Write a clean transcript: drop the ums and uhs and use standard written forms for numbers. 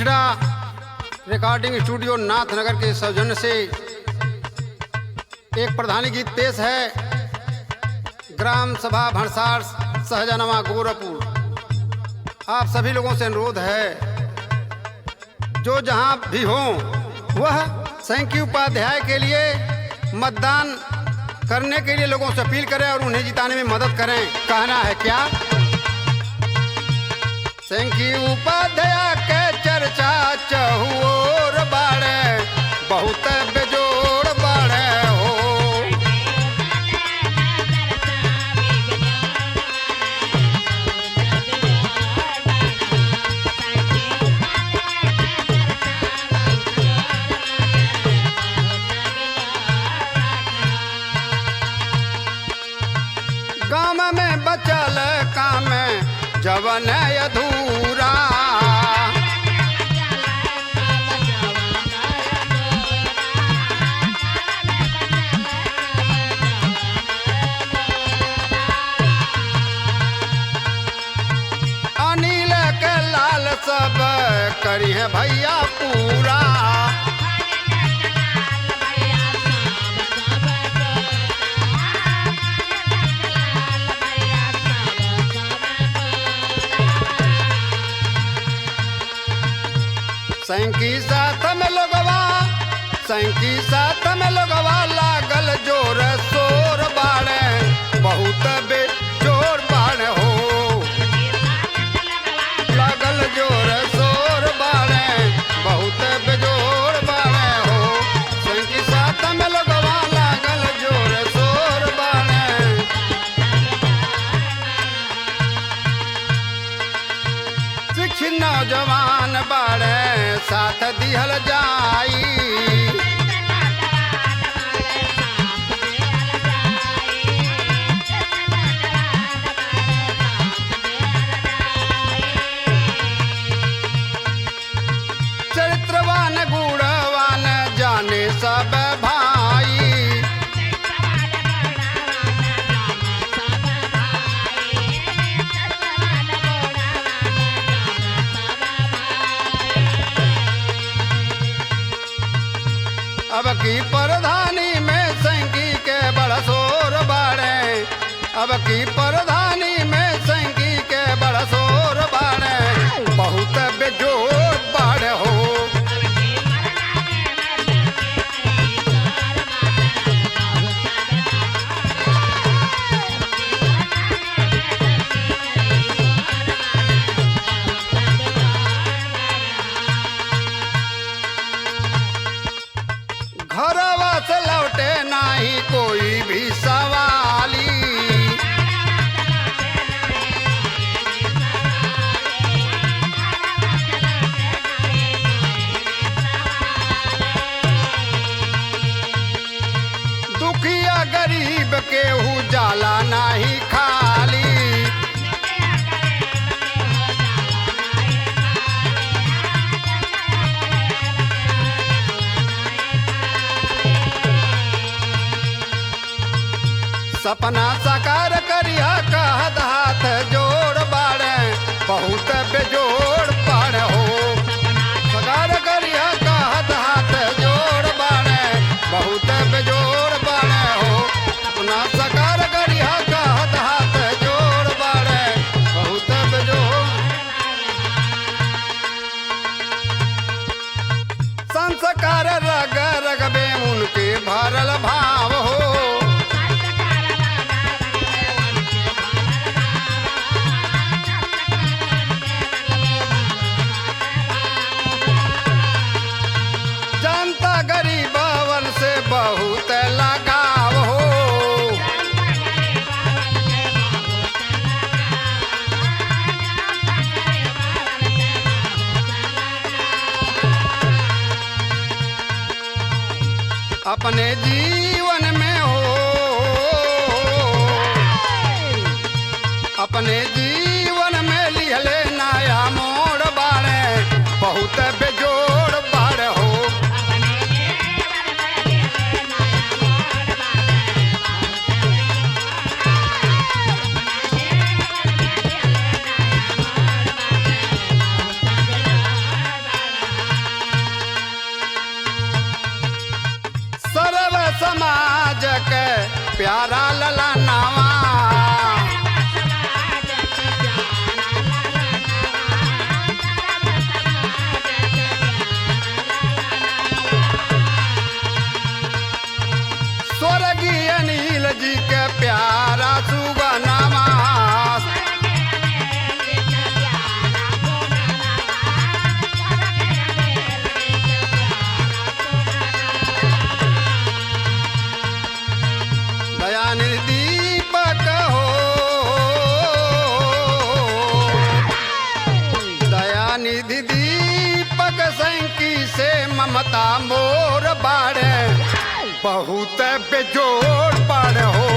बिछड़ा recording studio Nathnagar के सौजन्य से एक प्रधानी गीत पेश है। ग्राम सभा भंसार सहजनवा गोरखपुर। आप सभी लोगों से अनुरोध है, जो जहां भी हो वह सैंकी उपाध्याय के लिए मतदान करने के लिए लोगों से अपील करें और उन्हें जिताने में मदद करें। कहना है क्या? सैंकी उपाध्याय के चर्चा चहुओर बाड़े, बहुत बेजोड़ बाड़े हो। गाँव में बचल काम जवन अधूरा, अनिल के लाल सब करी है भैया पूरा। सैंकी साथ में लोगवा, सैंकी साथ में लोगवा लागल जोर शोर बाड़े, बहुत बेजोड़ बाड़े हो। लागल जोर शोर बाड़े, बहुत बेजोड़ बाड़े हो। सैंकी साथ में लोगवा लागल जोर शोर बाड़े। शिक्षित नौजवान बाड़े साथ दिहल जाई, चरित्रवान गुणवान जाने सब भाई। अब की प्रधानी में सैंकी के बड़ा शोर बाड़े, अब की प्रधानी में सैंकी के बड़ा शोर बाड़े, बहुत बेजोड़ बाड़े हो। घरवा से लौटे नाही कोई भी सवाली, दुखिया गरीब केहू जाला नाही खाली। सपना साकार करिया कहत हाथ जोड़ बाड़े, बहुत बेजोड़ बाड़े हो। साकार करिया कहत हाथ जोड़ बाड़े, बहुत बेजोड़ बाड़े हो। सपना साकार करिया कहत हाथ जोड़ बाड़े, बहुत बेजोड़। संस्कार रग रग में उनके भरल भाव हो। जनता गरीबवन से बहुत लगाव हो। अपने जीवन में हो, अपने जीवन में लिहले नया मोड़ बाड़े, बहुत बेजोड़ बाड़े हो। प्यारा लला नावा। स्वर्गीय नील जी के प्यारा सुगनामा। दयानिधि दीपक हो, दयानिधि दीपक संकी से ममता मोर बाड़े, बहुत बेजोड़ बाड़ हो।